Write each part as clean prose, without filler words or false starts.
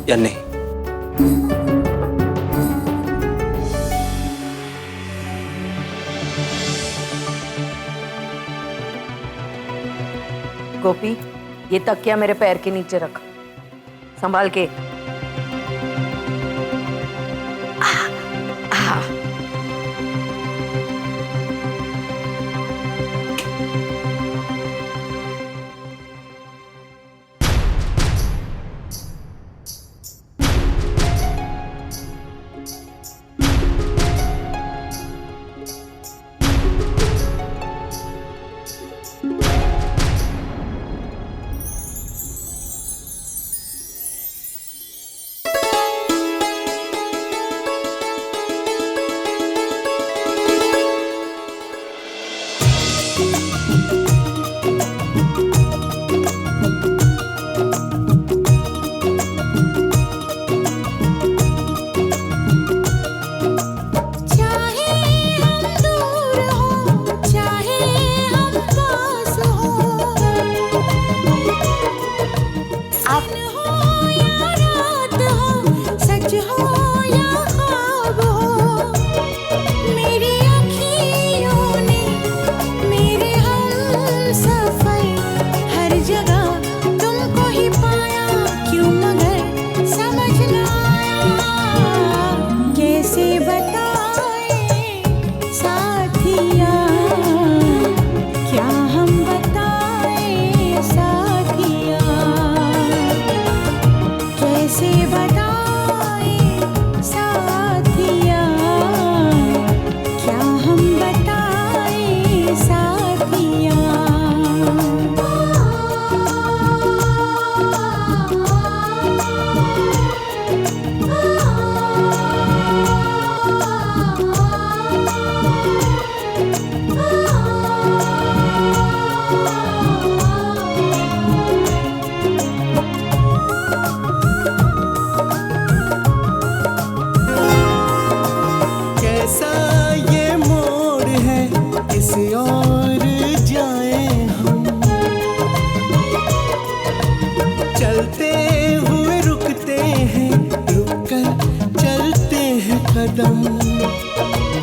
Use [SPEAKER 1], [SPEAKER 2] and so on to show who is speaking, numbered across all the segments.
[SPEAKER 1] या नहीं?
[SPEAKER 2] गोपी, ये तकिया मेरे पैर के नीचे रख, संभाल के।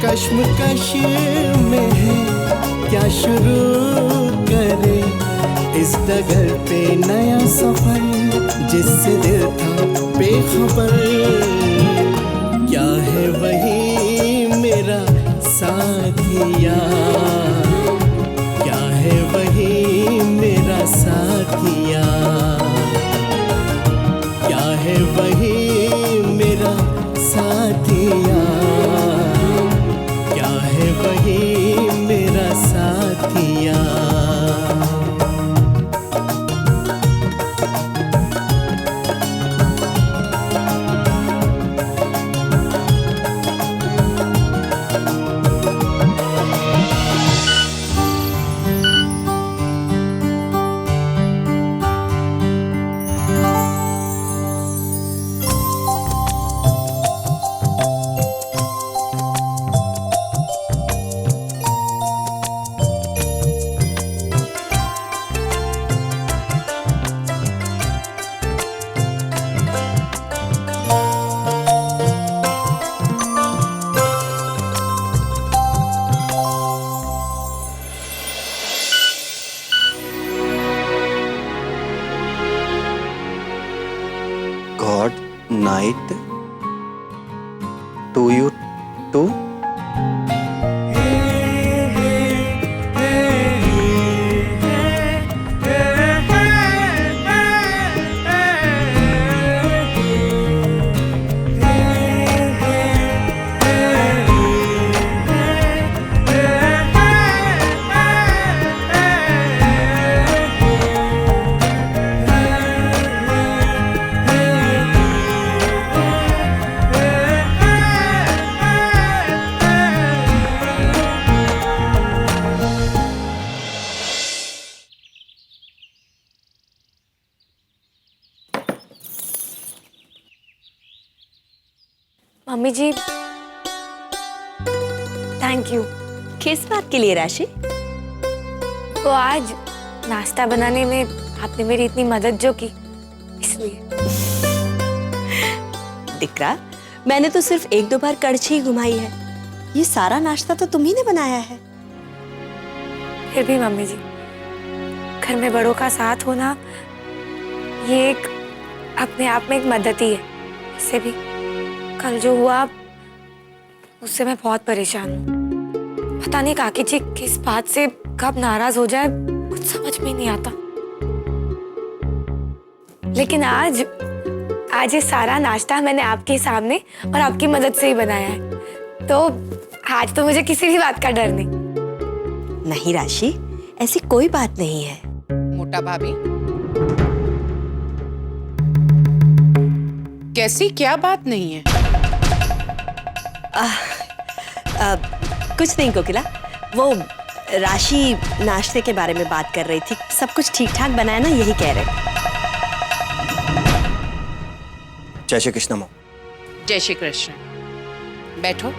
[SPEAKER 3] कश्मकश में है क्या शुरू करे इस डगर पे नया सफर, जिससे दिल था बेखबर। क्या है वही मेरा साथिया, क्या है वही मेरा साथिया, क्या है वही मेरा साथिया, क्या है वही मेरा साथिया।
[SPEAKER 1] God night to you too.
[SPEAKER 4] Mummy ji thank you.
[SPEAKER 5] किस बात के लिए राशि?
[SPEAKER 4] तो आज नाश्ता बनाने में आपने मेरी इतनी मदद जो की, इसलिए।
[SPEAKER 5] दिकरा, मैंने तो सिर्फ 1-2 बार कड़छी ही घुमाई है। ये सारा नाश्ता तो तुम ही ने बनाया है।
[SPEAKER 4] फिर भी मम्मी जी, घर में बड़ों का साथ होना ये एक अपने आप में एक मदद ही है। इससे भी कल जो हुआ उससे मैं बहुत परेशान हूँ। पता नहीं काकी जी किस बात से कब नाराज हो जाए, कुछ समझ में नहीं आता। लेकिन आज ये सारा नाश्ता मैंने आपके सामने और आपकी मदद से ही बनाया है, तो आज तो मुझे किसी भी बात का डर नहीं।
[SPEAKER 5] नहीं राशि, ऐसी कोई बात नहीं है।
[SPEAKER 6] मोटा भाभी, कैसी क्या बात नहीं है?
[SPEAKER 5] कुछ नहीं कोकिला, वो राशि नाश्ते के बारे में बात कर रही थी। सब कुछ ठीक ठाक बनाया ना, यही कह रहे।
[SPEAKER 1] जय श्री कृष्ण मॉम।
[SPEAKER 6] जय श्री कृष्ण। बैठो।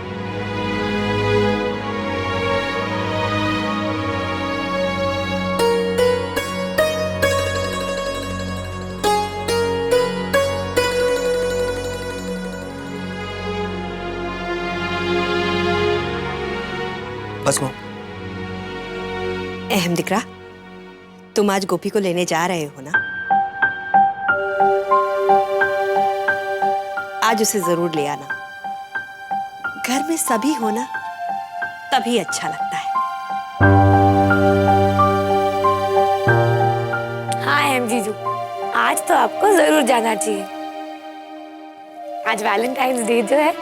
[SPEAKER 1] बस मॉम।
[SPEAKER 5] अहम दिकरा, तुम आज गोपी को लेने जा रहे हो ना? आज उसे जरूर ले आना। घर में सभी हो ना, तभी अच्छा लगता है।
[SPEAKER 4] हाँ एम जीजू, आज तो आपको जरूर जाना चाहिए। आज वैलेंटाइंस डे जो है,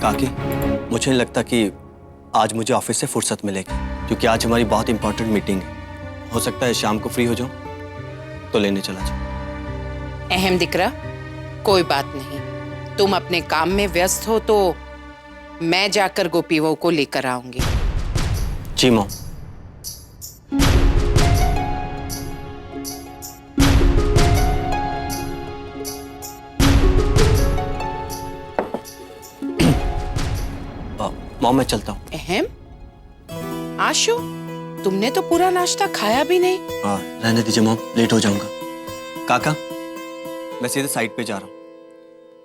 [SPEAKER 1] काकी, मुझे नहीं लगता कि आज मुझे ऑफिस से फुर्सत मिलेगी, क्योंकि आज हमारी बहुत इंपॉर्टेंट मीटिंग है। हो सकता है शाम को फ्री हो जाऊं तो लेने चला जाऊं।
[SPEAKER 6] अहम दिकरा, कोई बात नहीं। तुम अपने काम में व्यस्त हो तो मैं जाकर गोपी बहू को लेकर आऊंगी।
[SPEAKER 1] जी मॉम। मॉम मैं चलता हूँ।
[SPEAKER 6] अहम, आशु, तुमने तो पूरा नाश्ता खाया भी नहीं।
[SPEAKER 1] हाँ, रहने दीजिए मॉम, लेट हो जाऊंगा। काका, मैं सीधे साइट पे जा रहा हूँ।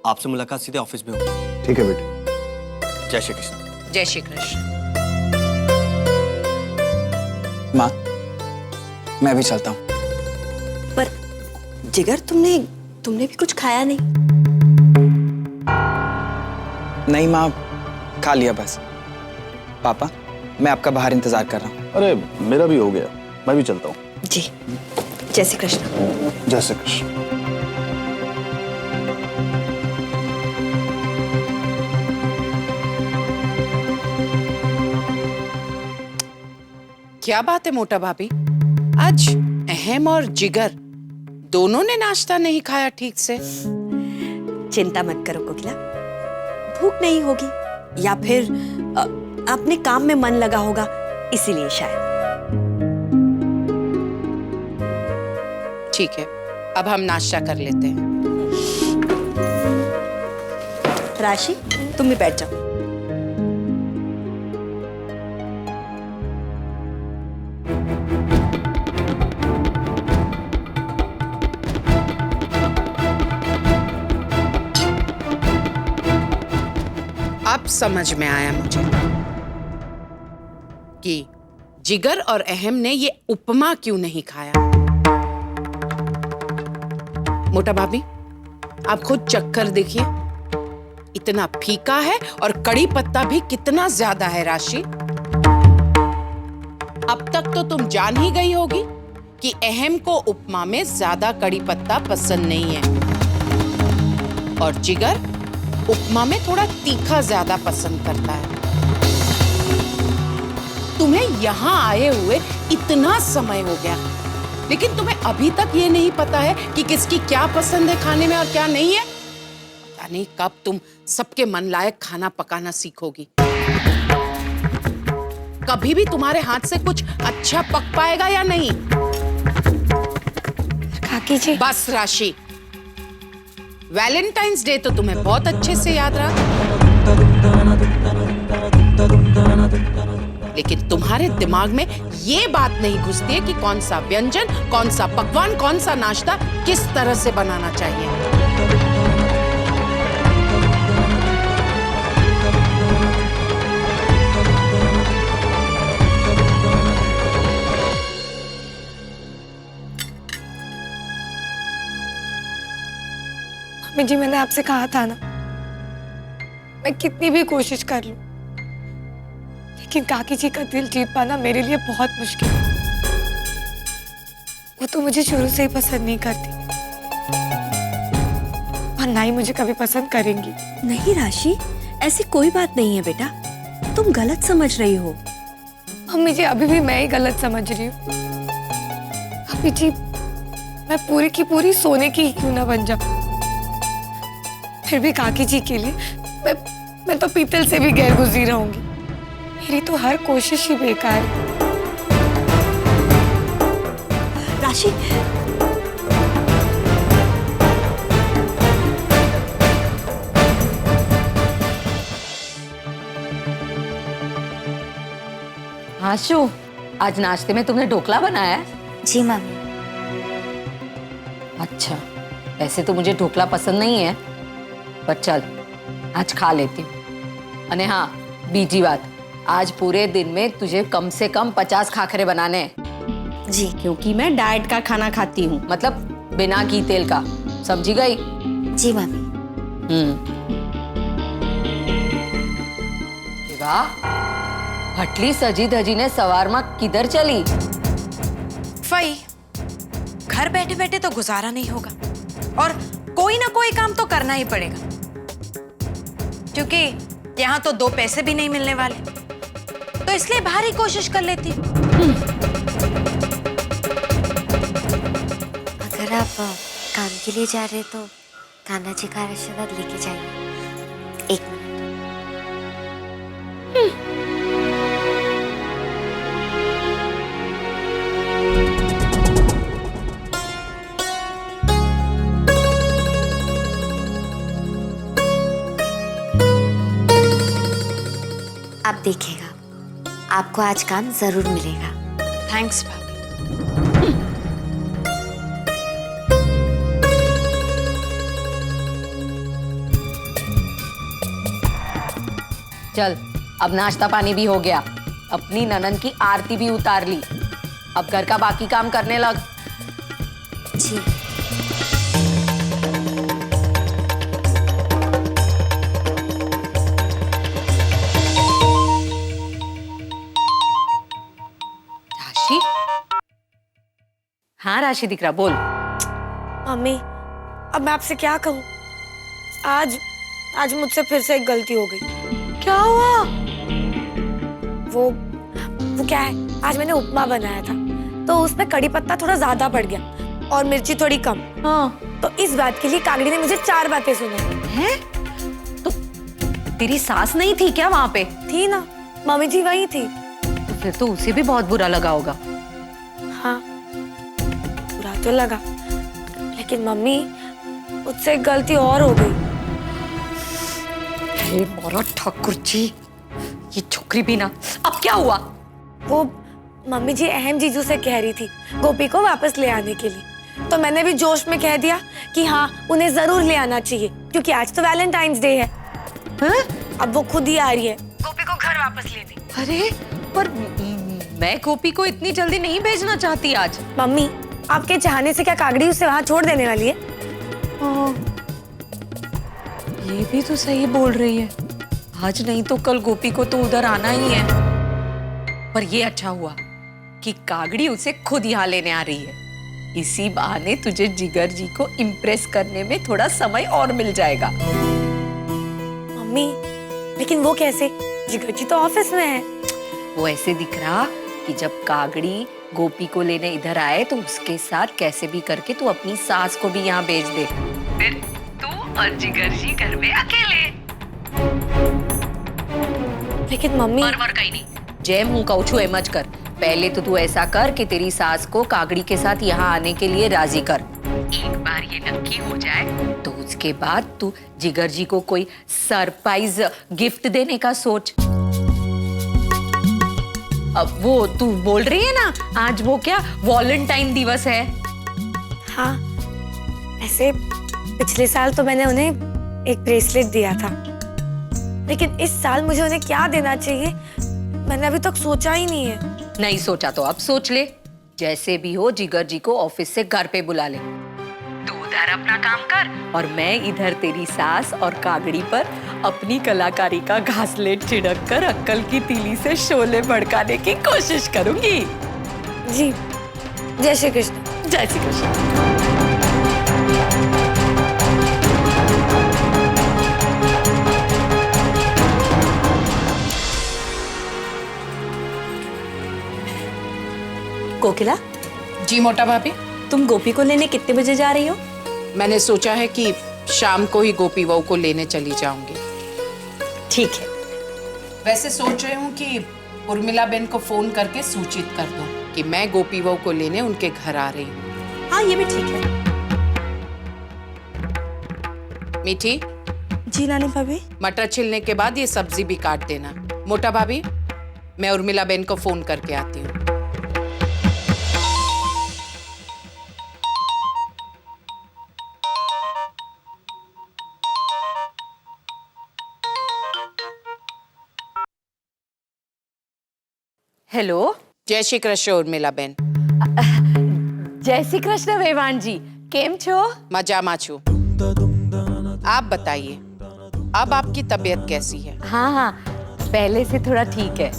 [SPEAKER 1] आपसे मुलाकात सीधे ऑफिस में होगी।
[SPEAKER 7] ठीक है बेटे।
[SPEAKER 1] जय श्री कृष्ण।
[SPEAKER 6] जय श्री कृष्ण।
[SPEAKER 8] माँ, मैं भी चलता हूँ।
[SPEAKER 5] पर जिगर, तुमने भी कुछ खाया नहीं?
[SPEAKER 8] नहीं माँ, खा लिया बस। पापा, मैं आपका बाहर इंतजार कर रहा हूँ।
[SPEAKER 7] अरे मेरा भी हो गया, मैं भी चलता हूँ।
[SPEAKER 5] जी, जय श्री कृष्ण।
[SPEAKER 7] जय श्री कृष्ण।
[SPEAKER 6] क्या बात है मोटा भाभी, आज अहम और जिगर दोनों ने नाश्ता नहीं खाया ठीक से।
[SPEAKER 5] चिंता मत करो कोकिला, भूख नहीं होगी या फिर अपने काम में मन लगा होगा, इसीलिए शायद।
[SPEAKER 6] ठीक है, अब हम नाश्ता कर लेते हैं।
[SPEAKER 5] राशि, तुम भी बैठ जाओ।
[SPEAKER 6] अब समझ में आया मुझे कि जिगर और अहम ने ये उपमा क्यों नहीं खाया। मोटा भाभी, आप खुद चक्कर देखिए, इतना फीका है और कड़ी पत्ता भी कितना ज्यादा है। राशि, अब तक तो तुम जान ही गई होगी कि अहम को उपमा में ज्यादा कड़ी पत्ता पसंद नहीं है और जिगर उपमा में थोड़ा तीखा ज्यादा पसंद करता है। तुम्हें यहाँ आए हुए इतना समय हो गया, लेकिन तुम्हें अभी तक ये नहीं पता है कि किसकी क्या पसंद है खाने में और क्या नहीं है। पता नहीं कब तुम सबके मन लायक खाना पकाना सीखोगी। कभी भी तुम्हारे हाथ से कुछ अच्छा पक पाएगा या नहीं?
[SPEAKER 4] काकी जी,
[SPEAKER 6] बस राशि, वैलेंटाइंस डे तो तुम्हें बहुत अच्छे से याद रहा, लेकिन तुम्हारे दिमाग में ये बात नहीं घुसती है कि कौन सा व्यंजन, कौन सा पकवान, कौन सा नाश्ता किस तरह से बनाना चाहिए।
[SPEAKER 4] मम्मी जी, मैंने आपसे कहा था ना, मैं कितनी भी कोशिश कर लूं, लेकिन काकी जी का दिल जीत पाना मेरे लिए बहुत मुश्किल है। वो तो मुझे शुरू से ही पसंद नहीं करती और ना ही मुझे कभी पसंद करेंगी।
[SPEAKER 5] नहीं राशि, ऐसी कोई बात नहीं है बेटा, तुम गलत समझ रही हो।
[SPEAKER 4] मम्मी जी, अभी भी मैं ही गलत समझ रही हूँ। मम्मी जी, मैं पूरी की पूरी सोने की ही क्यों ना बन जाऊं, फिर भी काकी जी के लिए मैं तो पीतल से भी गैर गुजरी रहूंगी। मेरी तो हर कोशिश ही बेकार है।
[SPEAKER 5] राशि,
[SPEAKER 2] आशु, आज नाश्ते में तुमने ढोकला बनाया है?
[SPEAKER 4] जी मम्मी।
[SPEAKER 2] अच्छा, वैसे तो मुझे ढोकला पसंद नहीं है, पर चल आज खा लेती हूँ। अने हाँ, बीजी बात, आज पूरे दिन में तुझे कम से कम 50 खाखरे बनाने हैं।
[SPEAKER 5] जी।
[SPEAKER 2] क्योंकि मैं डाइट का खाना खाती हूँ, मतलब बिना घी तेल का, समझी गई?
[SPEAKER 5] जी मम्मी।
[SPEAKER 2] वाह, भटली सजी धजी ने सवारमा किधर चली?
[SPEAKER 9] फई, घर बैठे बैठे तो गुजारा नहीं होगा और कोई ना कोई काम तो करना ही पड़ेगा, क्योंकि यहाँ तो 2 पैसे भी नहीं मिलने वाले, तो इसलिए बाहर ही कोशिश कर लेती हूँ।
[SPEAKER 10] अगर आप काम के लिए जा रहे तो कान्हा जी का आशीर्वाद लेके जाइए। 1 मिनट। आप देखिएगा, आपको आज काम जरूर मिलेगा।
[SPEAKER 9] थैंक्स भाभी।
[SPEAKER 2] चल, अब नाश्ता पानी भी हो गया, अपनी ननन की आरती भी उतार ली, अब घर का बाकी काम करने लग।
[SPEAKER 10] जी।
[SPEAKER 2] राशि? हाँ राशि दिख रहा, बोल।
[SPEAKER 4] मम्मी, अब मैं आपसे क्या कहूँ? आज मुझसे फिर से एक गलती हो गई।
[SPEAKER 2] क्या हुआ?
[SPEAKER 4] वो क्या है, आज मैंने उपमा बनाया था तो उसमें कड़ी पत्ता थोड़ा ज्यादा पड़ गया और मिर्ची थोड़ी कम।
[SPEAKER 2] हाँ,
[SPEAKER 4] तो इस बात के लिए कागड़ी ने मुझे 4 बातें सुनाई।
[SPEAKER 2] हैं? तो तेरी सास नहीं थी क्या वहां पे?
[SPEAKER 4] थी ना, मम्मी जी वही थी।
[SPEAKER 2] तो फिर तो उसे भी बहुत बुरा लगा होगा।
[SPEAKER 4] हाँ, बुरा तो लगा, लेकिन मम्मी मुझसे एक गलती और हो गई।
[SPEAKER 2] अरे मोरा ठाकुर जी, ये छोकरी भी ना। अब क्या हुआ?
[SPEAKER 4] वो मम्मी जी अहम जीजू से कह रही थी गोपी को वापस ले आने के लिए, तो मैंने भी जोश में कह दिया कि हाँ, उन्हें जरूर ले आना चाहिए, क्योंकि आज तो वैलेंटाइंस डे है। अब वो खुद ही आ रही है गोपी को घर वापस लेने।
[SPEAKER 2] अरे पर मैं गोपी को इतनी जल्दी नहीं भेजना चाहती आज।
[SPEAKER 4] मम्मी, आपके चाहने से क्या कागड़ी उसे वहां छोड़ देने वाली है?
[SPEAKER 2] ये भी तो सही बोल रही है, आज नहीं तो कल गोपी को तो उधर आना ही है। पर ये अच्छा हुआ कि कागड़ी उसे खुद यहाँ लेने आ रही है, इसी बहाने तुझे जिगर जी को इम्प्रेस करने में थोड़ा समय और मिल जाएगा।
[SPEAKER 4] मम्मी, लेकिन वो कैसे? जिगर जी तो ऑफिस में है।
[SPEAKER 2] वो ऐसे दिख रहा कि जब कागड़ी गोपी को लेने इधर आए तो उसके साथ कैसे भी करके तू अपनी सास को भी यहाँ भेज दे, फिर तू और जिगर जी घर में अकेले।
[SPEAKER 4] लेकिन मम्मी,
[SPEAKER 2] मर कहीं नहीं, जय मुंह कौछू एमज कर। पहले तो तू ऐसा कर कि तेरी सास को कागड़ी के साथ यहाँ आने के लिए राजी कर। एक बार ये नक्की हो जाए तो इसके बाद तू जिगर जी को कोई सरप्राइज गिफ्ट देने का सोच। अब वो तू बोल रही है ना, आज वो क्या वॉलेंटाइन दिवस है।
[SPEAKER 4] हाँ, ऐसे पिछले साल तो मैंने उन्हें एक ब्रेसलेट दिया था, लेकिन इस साल मुझे उन्हें क्या देना चाहिए मैंने अभी तक सोचा ही नहीं है।
[SPEAKER 2] नहीं सोचा तो अब सोच ले। जैसे भी हो जिगर जी को ऑफिस से घर पे बुला ले। तू उधर अपना काम कर और मैं इधर तेरी सास और कागड़ी पर अपनी कलाकारी का घासलेट छिड़क कर अक्कल की तीली से शोले भड़काने की कोशिश करूंगी।
[SPEAKER 4] जी, जय श्री कृष्ण।
[SPEAKER 2] जय श्री कृष्ण।
[SPEAKER 5] कोकिला,
[SPEAKER 6] जी मोटा भाभी।
[SPEAKER 5] तुम गोपी को लेने कितने बजे जा रही हो?
[SPEAKER 6] मैंने सोचा है कि शाम को ही गोपी बहू को लेने चली जाऊंगी।
[SPEAKER 5] ठीक है।
[SPEAKER 6] वैसे सोच रही हूँ कि उर्मिला बेन को फोन करके सूचित कर दूं कि मैं गोपी बहू को लेने उनके घर आ रही हूँ।
[SPEAKER 5] हाँ, ये भी ठीक है।
[SPEAKER 6] मीठी,
[SPEAKER 5] जी नानी भाभी।
[SPEAKER 6] मटर छिलने के बाद ये सब्जी भी काट देना। मोटा भाभी, मैं उर्मिला बेन को फोन करके आती हूँ।
[SPEAKER 2] हेलो।
[SPEAKER 6] जय श्री कृष्ण उर्मिला बेन।
[SPEAKER 2] जय श्री कृष्ण वेवान जी, केम छो?
[SPEAKER 6] मजामा छू। आप बताइए, अब आपकी तबीयत कैसी है?
[SPEAKER 2] हाँ हाँ, पहले से थोड़ा ठीक है।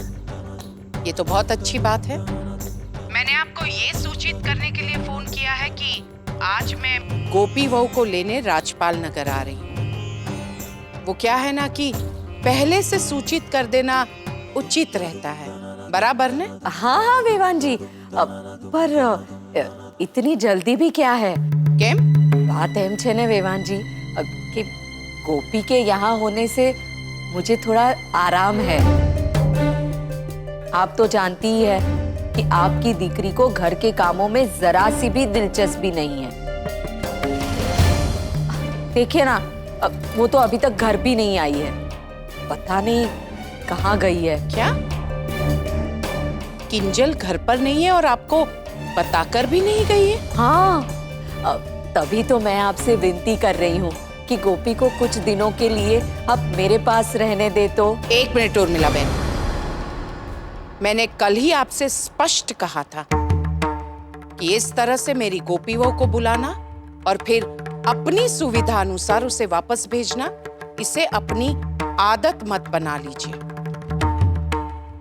[SPEAKER 6] ये तो बहुत अच्छी बात है। मैंने आपको ये सूचित करने के लिए फोन किया है कि आज मैं गोपी बहू को लेने राजपाल नगर आ रही हूँ। वो क्या है ना कि पहले से सूचित कर देना उचित रहता है, बराबर ने?
[SPEAKER 2] हाँ हाँ वेवान जी, पर इतनी जल्दी भी क्या है?
[SPEAKER 6] केम?
[SPEAKER 2] बात एम छे ने वेवान जी कि गोपी के यहाँ होने से मुझे थोड़ा आराम है। आप तो जानती ही है कि आपकी दीकरी को घर के कामों में जरा सी भी दिलचस्पी नहीं है। देखिए ना, वो तो अभी तक घर भी नहीं आई है। पता नहीं कहाँ गई है।
[SPEAKER 6] क्या किंजल घर पर नहीं है और आपको बताकर भी नहीं गई है?
[SPEAKER 2] हाँ, तभी तो मैं आपसे विनती कर रही हूँ कि गोपी को कुछ दिनों के लिए अब मेरे पास रहने दे तो।
[SPEAKER 6] एक मिनट उर्मिला बेन, मैंने कल ही आपसे स्पष्ट कहा था कि इस तरह से मेरी गोपी बहू को बुलाना और फिर अपनी सुविधा अनुसार उसे वापस भेजना, इसे अपनी आदत मत बना लीजिए।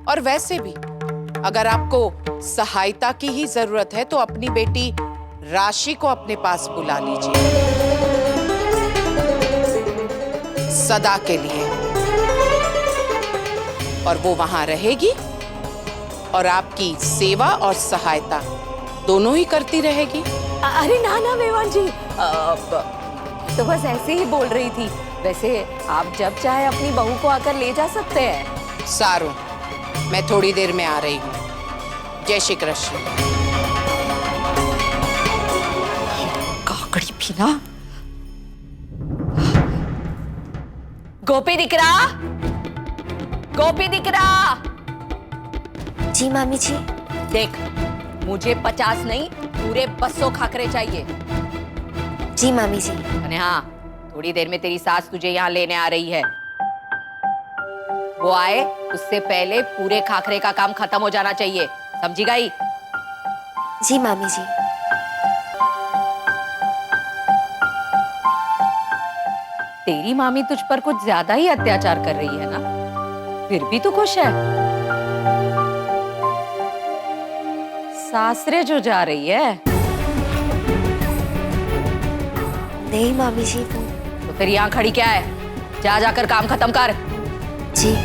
[SPEAKER 6] और वैसे भी अगर आपको सहायता की ही जरूरत है तो अपनी बेटी राशि को अपने पास बुला लीजिए, सदा के लिए। और वो वहां रहेगी और आपकी सेवा और सहायता दोनों ही करती रहेगी।
[SPEAKER 2] अरे ना ना वेवान जी, तो बस ऐसे ही बोल रही थी। वैसे आप जब चाहे अपनी बहू को आकर ले जा सकते हैं।
[SPEAKER 6] सारू, मैं थोड़ी देर में आ रही हूँ। जय श्री कृष्ण।
[SPEAKER 2] काकड़ी भी ना। गोपी दिकरा, गोपी दिकरा।
[SPEAKER 10] जी मामी जी।
[SPEAKER 2] देख, मुझे 50 नहीं पूरे 200 खाकरे चाहिए।
[SPEAKER 10] जी मामी जी।
[SPEAKER 2] अरे हाँ, थोड़ी देर में तेरी सास तुझे यहाँ लेने आ रही है। वो आए उससे पहले पूरे खाकरे का काम खत्म हो जाना चाहिए, समझी गई?
[SPEAKER 10] जी मामी जी।
[SPEAKER 2] तेरी मामी तुझ पर कुछ ज्यादा ही अत्याचार कर रही है ना? फिर भी तू खुश है? सासरे जो जा रही है।
[SPEAKER 10] नहीं मामी जी, वो
[SPEAKER 2] तो फिर यहाँ खड़ी क्या है? जा जाकर काम खत्म कर।
[SPEAKER 10] जी।